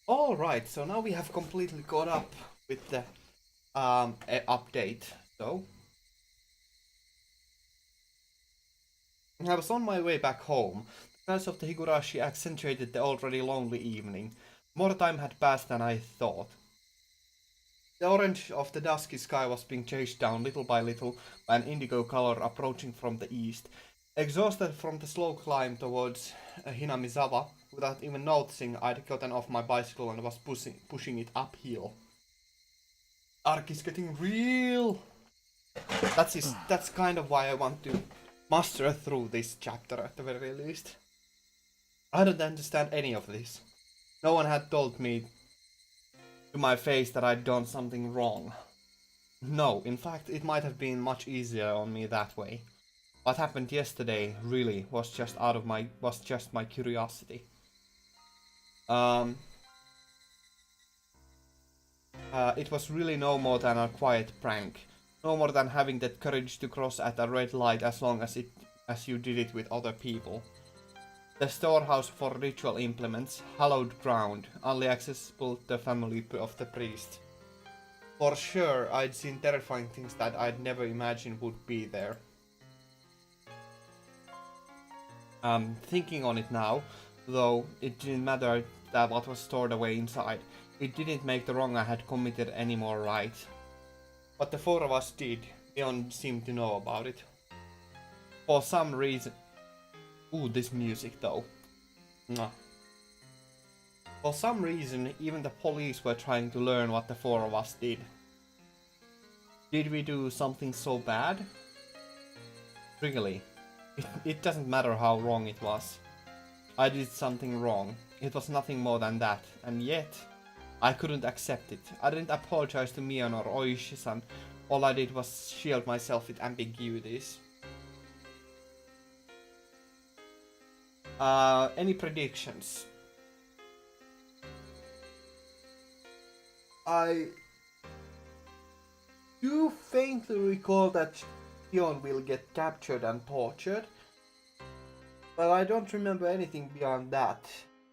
Alright, so now we have completely caught up with the update. So, I was on my way back home. The crash of the Higurashi accentuated the already lonely evening. More time had passed than I thought. The orange of the dusky sky was being chased down little by little by an indigo color approaching from the east. Exhausted from the slow climb towards Hinamizawa, without even noticing, I'd gotten off my bicycle and was pushing it uphill. Arc is getting real. That's kind of why I want to muster through this chapter at the very least. I don't understand any of this. No one had told me to my face that I'd done something wrong. No, in fact, it might have been much easier on me that way. What happened yesterday really was just my curiosity. Um, it was really no more than a quiet prank. No more than having that courage to cross at a red light as you did it with other people. The storehouse for ritual implements, hallowed ground, only accessible to the family of the priest. For sure, I'd seen terrifying things that I'd never imagined would be there. Thinking on it now, though, it didn't matter that what was stored away inside. It didn't make the wrong I had committed any more right. But the four of us did. Leon seemed to know about it. For some reason... Ooh, this music though. Mwah. For some reason, even the police were trying to learn what the four of us did. Did we do something so bad? Really? It doesn't matter how wrong it was. I did something wrong. It was nothing more than that, and yet I couldn't accept it. I didn't apologize to Mion or Oishi-san. All I did was shield myself with ambiguities. Any predictions? I do faintly recall that Shion will get captured and tortured, but I don't remember anything beyond that.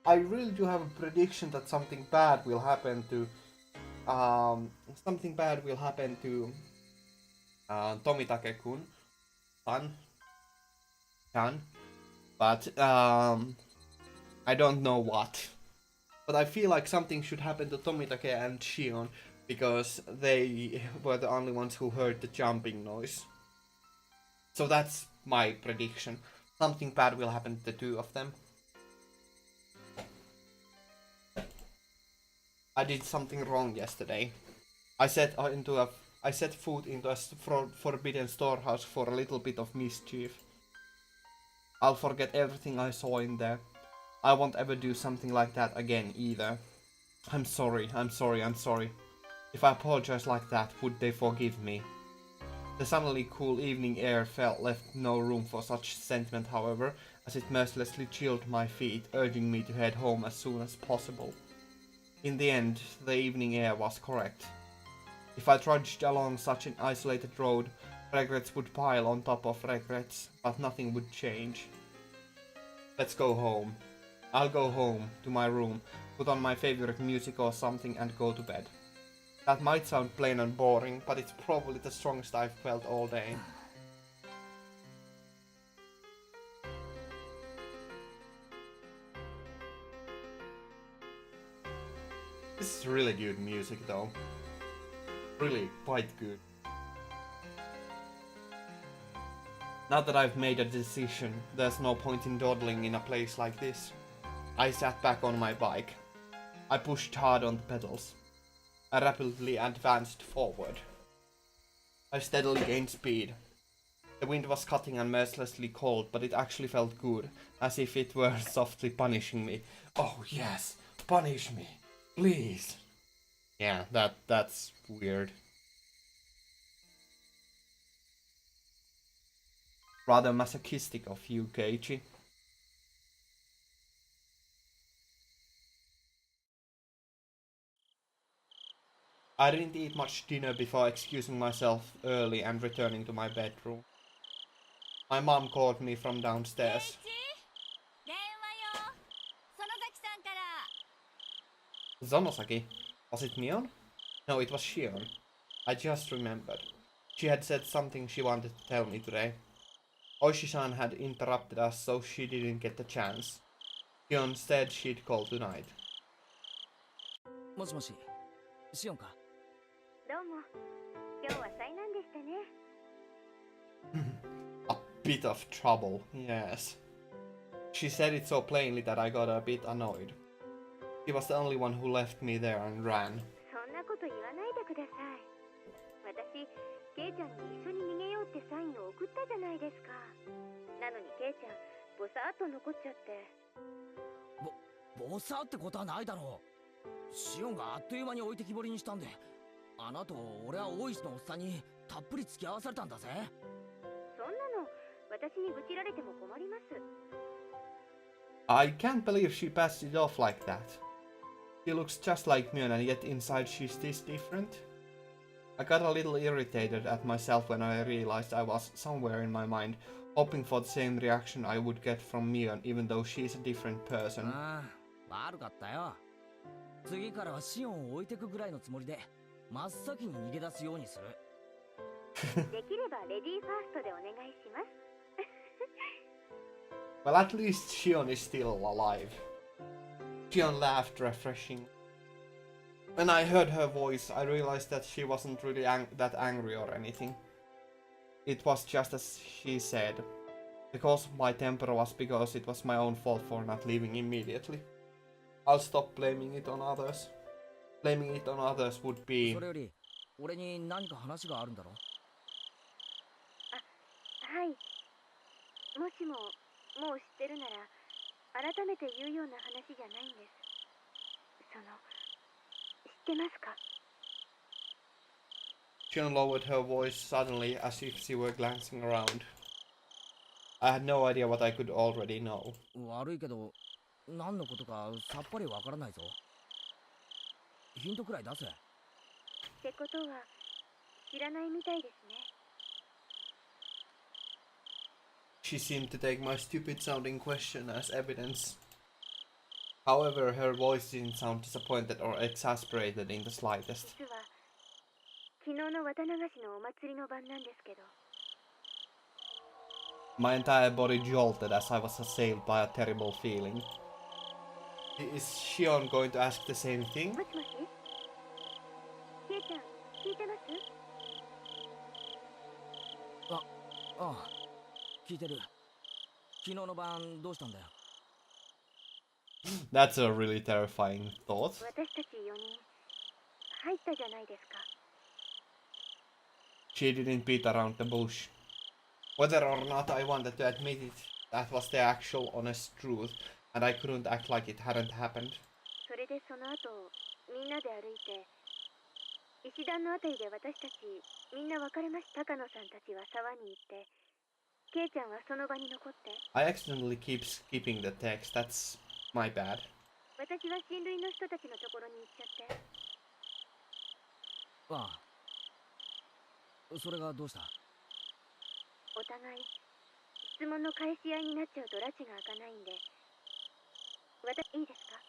I really do have a prediction that something bad will happen to Tomitake-kun, Chan, but I don't know what. But I feel like something should happen to Tomitake and Shion because they were the only ones who heard the jumping noise. So that's my prediction. Something bad will happen to the two of them. I did something wrong yesterday. I set foot into a forbidden storehouse for a little bit of mischief. I'll forget everything I saw in there. I won't ever do something like that again either. I'm sorry. If I apologize like that, would they forgive me? The suddenly cool evening air left no room for such sentiment, however, as it mercilessly chilled my feet, urging me to head home as soon as possible. In the end, the evening air was correct. If I trudged along such an isolated road, regrets would pile on top of regrets, but nothing would change. Let's go home. I'll go home, to my room, put on my favorite music or something and go to bed. That might sound plain and boring, but it's probably the strongest I've felt all day. This is really good music though. Really quite good. Now that I've made a decision, there's no point in dawdling in a place like this. I sat back on my bike. I pushed hard on the pedals. I rapidly advanced forward. I steadily gained speed. The wind was cutting and mercilessly cold, but it actually felt good, as if it were softly punishing me. Oh yes, punish me, please. Yeah, that's weird. Rather masochistic of you, Keiichi. I didn't eat much dinner before excusing myself early and returning to my bedroom. My mom called me from downstairs. Zonosaki? Was it Mion? No, it was Shion. I just remembered. She had said something she wanted to tell me today. Oishi-san had interrupted us, so she didn't get the chance. Shion said she'd call tonight. もしもし、シオンか。どうも。今日は災難でしたね。A bit of trouble, yes. She said it so plainly that I got a bit annoyed. She was the only one who left me there and ran. そんなこと言わないでください。私、ケイちゃんに一緒に逃げようってサインを送ったじゃないですか。なのにケイちゃん、ぼさっと残っちゃって。ぼさってことはないだろう。シオンがあっという間に置いてきぼりにしたんで、あの後俺は大石のおっさんにたっぷり付き合わされたんだぜ。そんなの私に愚痴られても困ります。I can't believe she passed it off like that. She looks just like Mion and yet inside she's this different. I got a little irritated at myself when I realized I was somewhere in my mind hoping for the same reaction I would get from Mion even though she's a different person. ああ、悪かったよ。次からはシオンを置いてくぐらいのつもりで真っ先に逃げ出すようにする。できればレディーファーストでお願いします。Well, at least Shion is still alive. Shion laughed, refreshing. When I heard her voice, I realized that she wasn't really that angry or anything. It was just as she said. The cause of my temper was because it was my own fault for not leaving immediately. I'll stop blaming it on others. Blaming it on others would be... それより俺に何か話があるんだろ。はい。もしもう知ってるなら改めて言うような話じゃないんです。知ってますか？ Shion lowered her voice suddenly as if she were glancing around. I had no idea what I could already know. 悪いけど何のことかさっぱりわからないぞ。ヒントくらい出せ。ってことは知らないみたいですね。She seemed to take my stupid sounding question as evidence. However, her voice didn't sound disappointed or exasperated in the slightest. 実は昨日の渡流しのお祭りの晩なんですけど。My entire body jolted as I was assailed by a terrible feeling. Is Shion going to ask the same thing? もしもし？ケイちゃん、聞いてます？ああ、聞いてる。昨日の晩どうしたんだよ。That's a really terrifying thought. 私たち4人入ったじゃないですか。She didn't beat around the bush. Whether or not I wanted to admit it, that was the actual honest truth, and I couldn't act like it hadn't happened. それでその後みんなで歩いて石段のあたりで私たちみんな別れました。高野さんたちは沢に行ってケイちゃんはその場に残って。 I accidentally keep skipping the text, that's my bad. 私は親類の人たちのところに行っちゃって。ああ、それがどうした？お互い質問の返し合いになっちゃうと拉致が開かないんで。いいですか？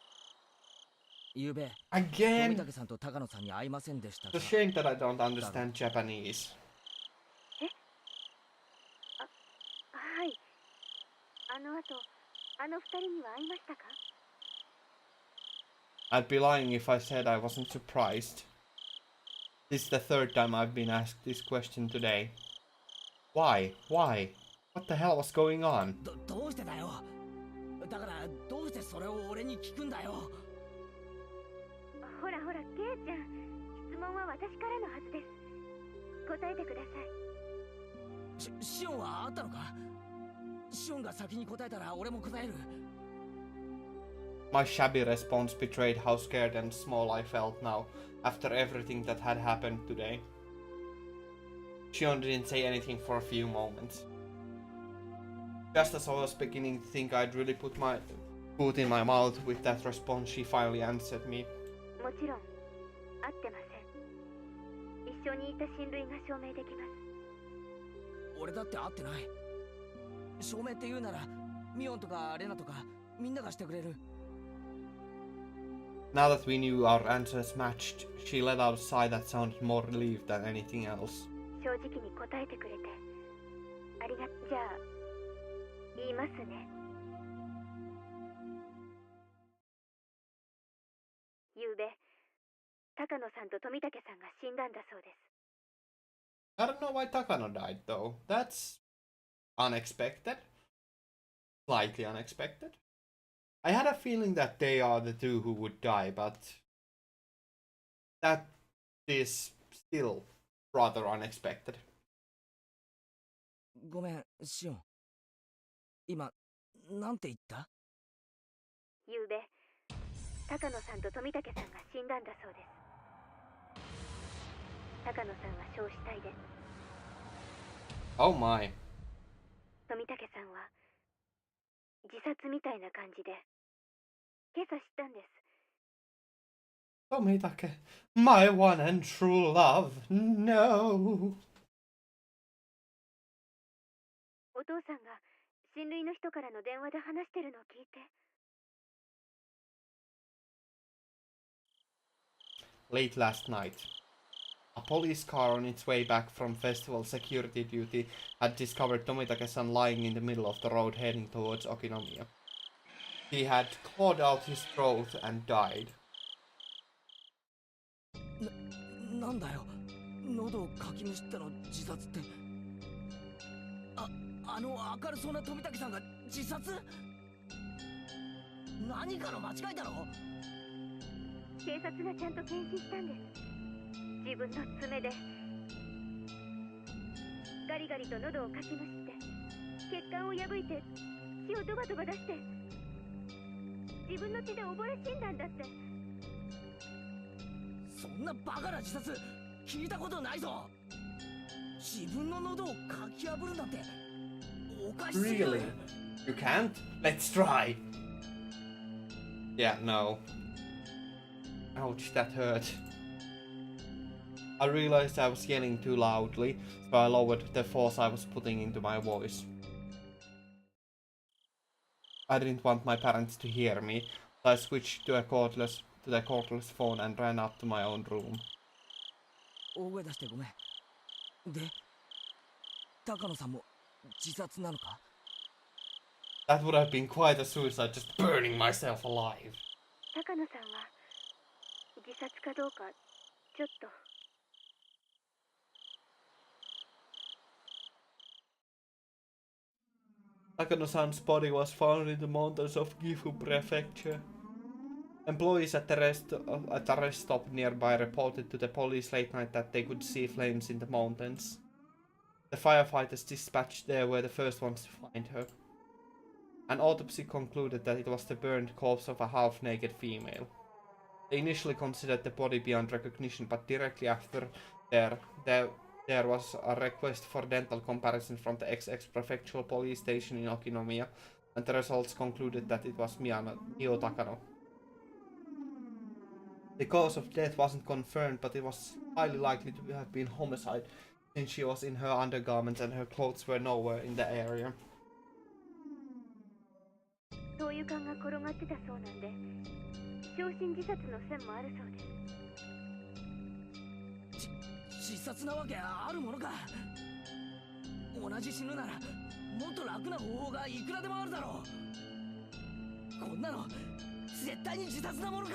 ゆうべ、 Again! 富武さんと高野さんに会いませんでしたか？ It's a shame that I don't understand Japanese. はい。あの後あの二人には会いましたか？ I'd be lying if I said I wasn't surprised. This is the third time I've been asked this question today. Why? Why? What the hell was going on? どうしてだよ。だからどうしてそれを俺に聞くんだよ。ほらほらケイちゃん、質問は私からのはずです。答えてください。シオンはあったのか？シオンが先に答えたら俺も答える。My shabby response betrayed how scared and small I felt now, after everything that had happened today. Shion didn't say anything for a few moments. Just as I was beginning to think I'd really put my foot in my mouth with that response, she finally answered me. もちろん会ってません。一緒にいた親類が証明できます。俺だって会ってない。証明って言うならミオンとかレナとかみんながしてくれる。Now that we knew our answers matched, she let out a sigh that sounded more relieved than anything else. 正直に答えてくれてじゃあ言いますね。ゆうべ高野さんと富武さんが死んだんだそうです。 I don't know why Takano died though. That's unexpected. Slightly unexpected. I had a feeling that they are the two who would die, but that is still rather unexpected. ごめん、シオン。今、なんて言った？ゆうべ高野さんと富武さんが死んだんだそうです。高野さんは焼死体で、 Oh my. 富武さんは自殺みたいな感じで今朝知ったんです。 Tomitake, my one and true love, no. お父さんが親類の人からの電話で話してるのを聞いて、 Late last night, a police car on its way back from festival security duty had discovered Tomitake-san lying in the middle of the road heading towards Okinomiya. He had clawed out his throat and died. なんだよ、喉をかきむしっての自殺って。あの明るそうな富武さんが自殺？何かの間違いだろ？警察がちゃんと検視したんです。自分の爪でガリガリと喉をかきむしって血管を破いて血をドバドバ出して自分の血で溺れ死んだんだって。そんなバカな自殺聞いたことないぞ。自分の喉をかき破るなんておかしすぎる。 Really? You can't? Let's try! Yeah, no. Ouch, that hurt. I realized I was yelling too loudly, so I lowered the force I was putting into my voice. I didn't want my parents to hear me, so I switched to the cordless phone and ran up to my own room. 大声出してごめん。で、高野さんも自殺なのか？ That would have been quite a suicide, just burning myself alive. 高野さんは自殺かどうかちょっと。 Takano-san's body was found in the mountains of Gifu Prefecture. Employees at the rest stop nearby reported to the police late night that they could see flames in the mountains. The firefighters dispatched there were the first ones to find her. An autopsy concluded that it was the burned corpse of a half-naked female. They initially considered the body beyond recognition, but directly after there was a request for dental comparison from the XX Prefectural Police Station in Okinomiya, and the results concluded that it was Mio Takano. The cause of death wasn't confirmed, but it was highly likely to have been homicide, since she was in her undergarments and her clothes were nowhere in the area. 灯油缶が転がってたそうなんで、焼身自殺の線もあるそうです。自殺なわけあるものか。同じ死ぬならもっと楽な方法がいくらでもあるだろう。こんなの絶対に自殺なものか。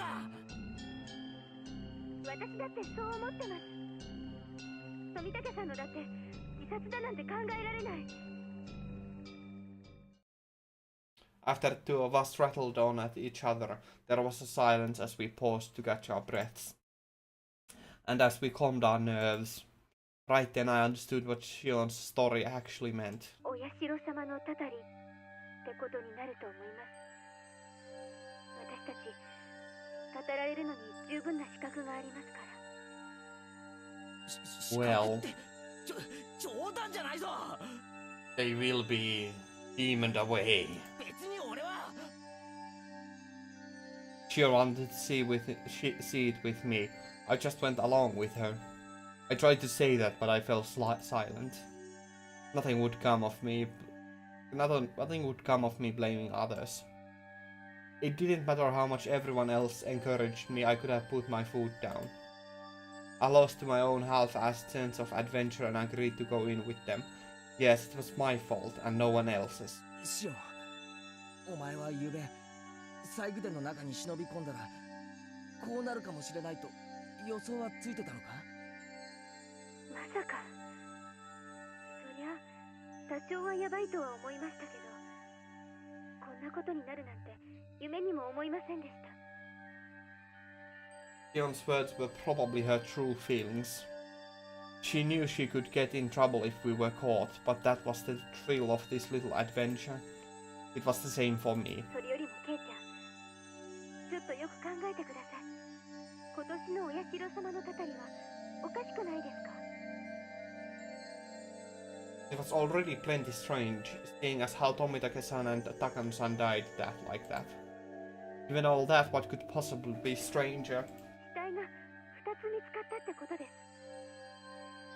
私だってそう思ってます。富武さんのだって自殺だなんて考えられない。 After the two of us rattled on at each other, there was a silence as we paused to catch our breaths. And as we calmed our nerves, right then I understood what Shion's story actually meant. お社様のたたりってことになると思います。私たち語られるのに十分な資格がありますから。Well, 冗談じゃないぞ。 they will be demoned away. 別に俺は Shion wanted to see it with me. I just went along with her. I tried to say that, but I fell silent. Nothing would come of me blaming others. It didn't matter how much everyone else encouraged me, I could have put my foot down. I lost my own half-assed sense of adventure and agreed to go in with them. Yes, it was my fault and no one else's. シオン、お前はゆうべ細工殿の中に忍び込んだらこうなるかもしれないと予想はついてたのか？まさか。そりゃ多少はヤバいとは思いましたけど、こんなことになるなんて夢にも思いませんでした。Shion's words were probably her true feelings. She knew she could get in trouble if we were caught, but that was the thrill of this little adventure. It was the same for me. それよりもケイちゃん、ちょっとよく考えてください。今年のお社様のたたりはおかしくないですか？ It was already plenty strange, seeing as how Tomitake-san and Takano-san died like that. Given all that, what could possibly be stranger? 死体が2つ見つかったってことです。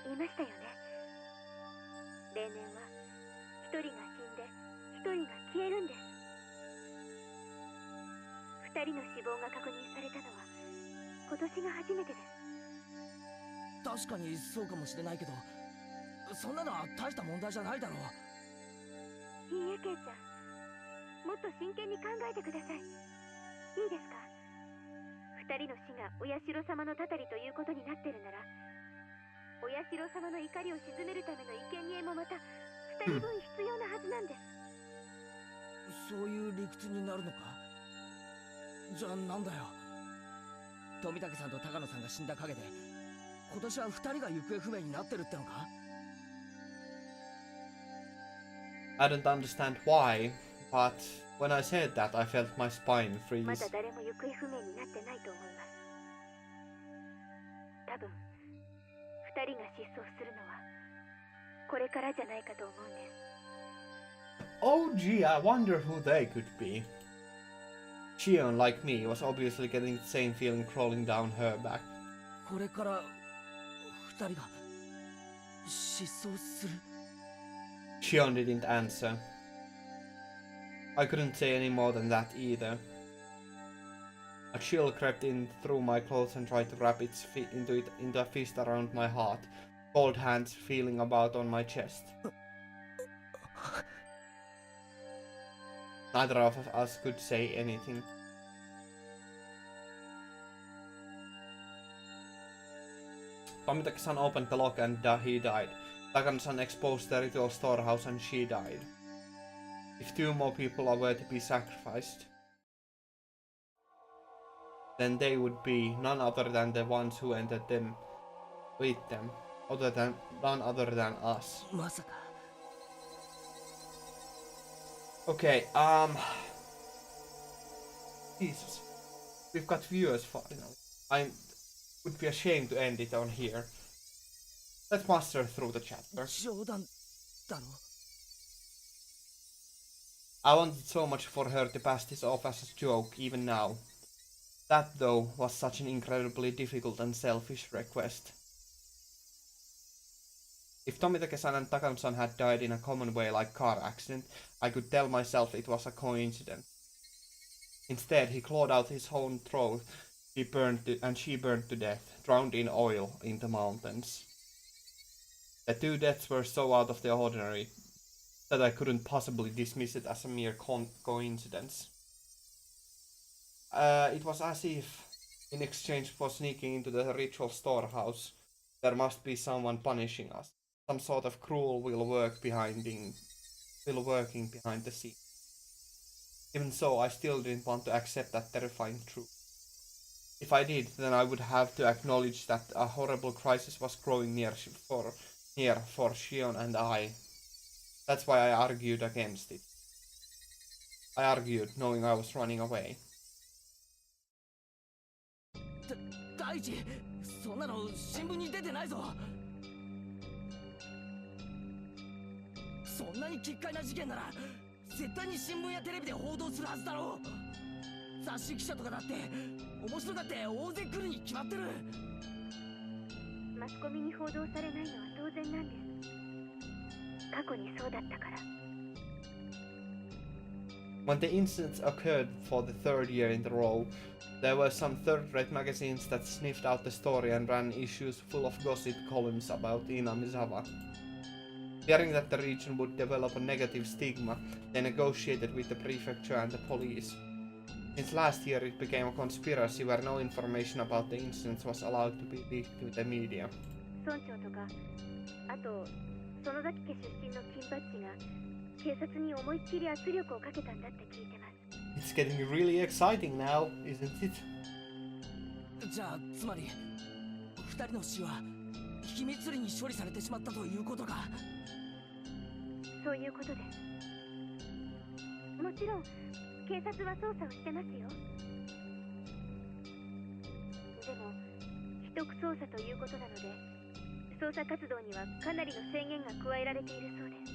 言いましたよね。例年は1人が死んで1人が消えるんです。2人の死亡が確認されたのは今年が初めてです。確かにそうかもしれないけど、そんなのは大した問題じゃないだろう。いいえ、ケイちゃん、もっと真剣に考えてください。いいですか？2人の死がお社様のたたりということになってるなら、お社様の怒りを鎮めるための生贄もまた2人分必要なはずなんです。そういう理屈になるのか？じゃあなんだよ。富武さんと高野さんが死んだ陰で今年は2人が行方不明になってるってのか？ I don't understand why, but when I said that, I felt my spine ま freeze. だ誰も行方不明になってないと思います。多分2人が失踪するのはこれからじゃないかと思うんです。Oh gee, I wonder who they could be. Shion, like me, was obviously getting the same feeling crawling down her back. これから2人が失踪する？ Shion didn't answer. I couldn't say any more than that either. A chill crept in through my clothes and tried to wrap its into a fist around my heart, cold hands feeling about on my chest. Neither of us could say anything. Tomitake-san opened the lock and he died. Takano-san exposed the ritual storehouse and she died. If 2 more people were to be sacrificed, then they would be none other than the ones who entered them with them, none other than us. まさか。 Okay, Jesus. We've got viewers finally. I would be ashamed to end it on here. Let's muster through the chapter. 冗談だろ。 I wanted so much for her to pass this off as a joke, even now. That, though, was such an incredibly difficult and selfish request. If Tomitake-san and Takano-san had died in a common way like car accident, I could tell myself it was a coincidence. Instead, he clawed out his own throat, she burned to death, drowned in oil in the mountains. The 2 deaths were so out of the ordinary that I couldn't possibly dismiss it as a mere coincidence. It was as if, in exchange for sneaking into the ritual storehouse, there must be someone punishing us. Some sort of cruel will working behind the scenes. Even so, I still didn't want to accept that terrifying truth. If I did, then I would have to acknowledge that a horrible crisis was growing near for Shion and I. That's why I argued against it. I argued, knowing I was running away. 大地、そんなの新聞に出てないぞ。そんなに奇怪な事件なら絶対に新聞やテレビで報道するはずだろう。雑誌記者とかだって面白がって大勢来るに決まってる。マスコミに報道されないのは当然なんです。過去にそうだったから。When the incidents occurred for the third year in a row, there were some third-rate magazines that sniffed out the story and ran issues full of gossip columns about Inamizawa. Fearing that the region would develop a negative stigma, they negotiated with the prefecture and the police. Since last year it became a conspiracy where no information about the incidents was allowed to be leaked to the media. 村長とか、あと園崎家出身の金バッジが警察に思いっきり圧力をかけたんだって聞いてます。It's getting really exciting now, isn't it? じゃあつまり二人の死は秘密裏に処理されてしまったということか。そういうことです。もちろん警察は捜査をしてますよ。でも秘匿捜査ということなので、捜査活動にはかなりの制限が加えられているそうです。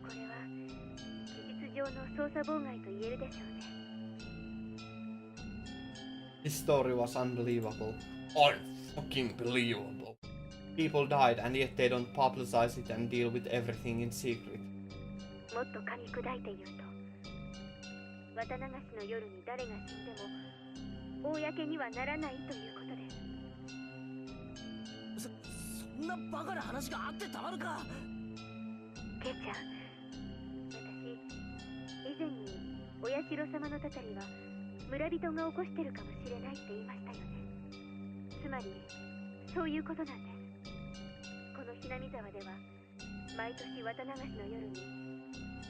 これは事実上の捜査妨害と言えるでしょうね。This story was unbelievable. Unfucking believable. People died and yet they don't publicize it and deal with everything in secret. もっと噛み砕いて言うと、綿流しの夜に誰が死んでも公にはならないということです。そんなバカな話があってたまるか。ケイちゃん、私以前にお社様のたたりは村人が起こしてるかもしれないって言いましたよね。つまりそういうことなんです。このひなみ沢では毎年綿流しの夜に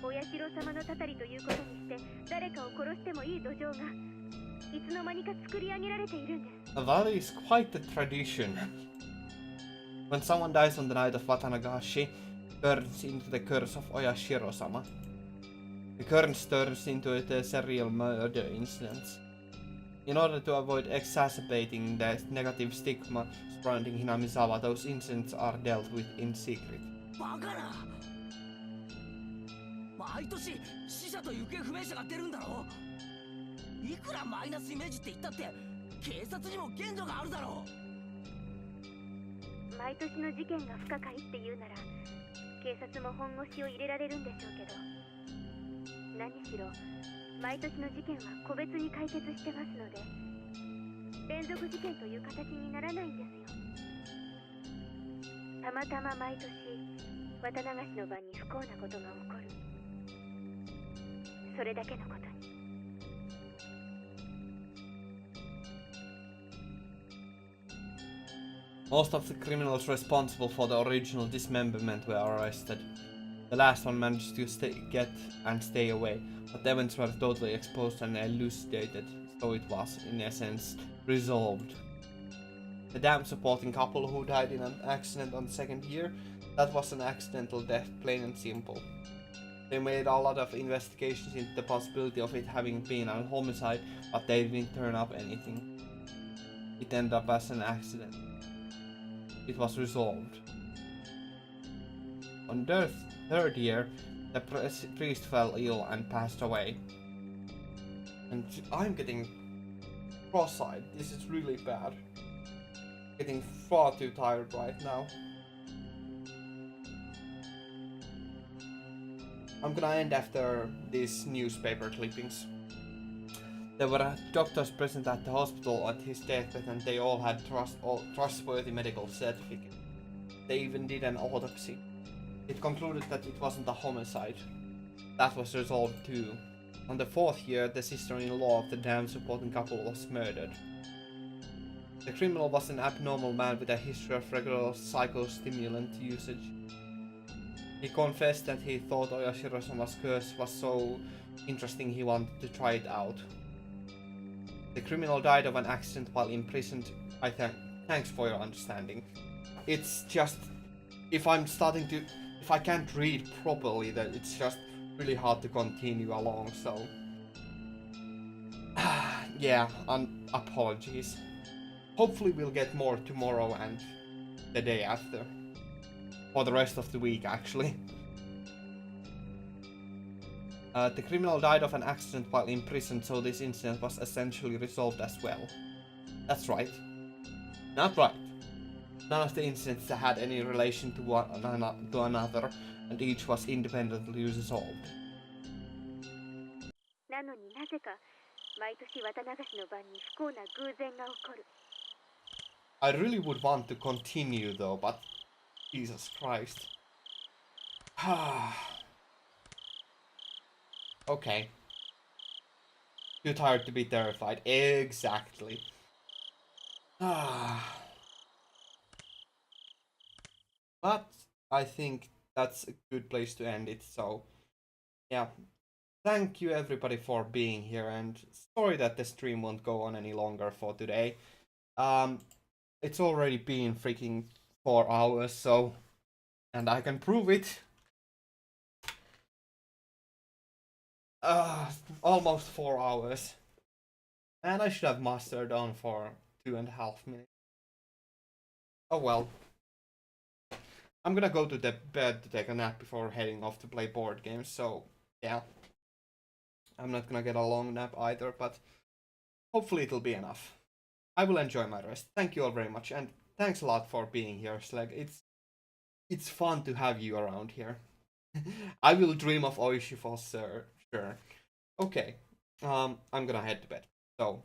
お社様のたたりということにして誰かを殺してもいい土壌がいつの間にか作り上げられているんです。That is quite the tradition. When someone dies on the night of Watanagashi, it turns into the curse of Oyashiro-sama. The curse turns into the serial murder incidents. In order to avoid exacerbating the negative stigma surrounding Hinamizawa, those incidents are dealt with in secret. バカな。毎年死者と行方不明者が出るんだろう。いくらマイナスイメージって言ったって警察にも限度があるだろう。毎年の事件が不可解って言うなら警察も本腰を入れられるんでしょうけど、何しろ毎年の事件は個別に解決してますので連続事件という形にならないんですよ。たまたま毎年綿流しの晩に不幸なことが起こる、それだけのことに。Most of the criminals responsible for the original dismemberment were arrested. The last one managed to get and stay away, but the events were totally exposed and elucidated, so it was, in essence, resolved. The dam supporting couple who died in an accident on the second year, that was an accidental death, plain and simple. They made a lot of investigations into the possibility of it having been a homicide, but they didn't turn up anything. It ended up as an accident. It was resolved. On their third year, the priest fell ill and passed away. And I'm getting cross-eyed. This is really bad. Getting far too tired right now. I'm gonna end after these newspaper clippings. There were doctors present at the hospital at his deathbed and they all had trustworthy medical certificates. They even did an autopsy. It concluded that it wasn't a homicide. That was resolved too. On the fourth year, the sister-in-law of the dam supporting couple was murdered. The criminal was an abnormal man with a history of regular psychostimulant usage. He confessed that he thought Oyashiro-sama's curse was so interesting he wanted to try it out. The criminal died of an accident while imprisoned. Thanks for your understanding. It's just, if I can't read properly, then it's just really hard to continue along, so yeah, apologies. Hopefully we'll get more tomorrow and the day after. For the rest of the week, actually. The criminal died of an accident while in prison, so this incident was essentially resolved as well. That's right. Not right. None of the incidents had any relation to another, and each was independently resolved. なのになぜか毎年綿流しの晩に不幸な偶然が起こる。 I really would want to continue though, but Jesus Christ. Okay. Too tired to be terrified. Exactly. But I think that's a good place to end it. So, yeah. Thank you everybody for being here, and sorry that the stream won't go on any longer for today. Um, it's already been freaking 4 hours, so, and I can prove it. Almost 4 hours. And I should have mastered on for 2.5 minutes. Oh well. I'm gonna go to the bed to take a nap before heading off to play board games, so yeah. I'm not gonna get a long nap either, but hopefully it'll be enough. I will enjoy my rest. Thank you all very much, and thanks a lot for being here, Slag. It's fun to have you around here. I will dream of Oishi for sure. Okay. I'm gonna head to bed. So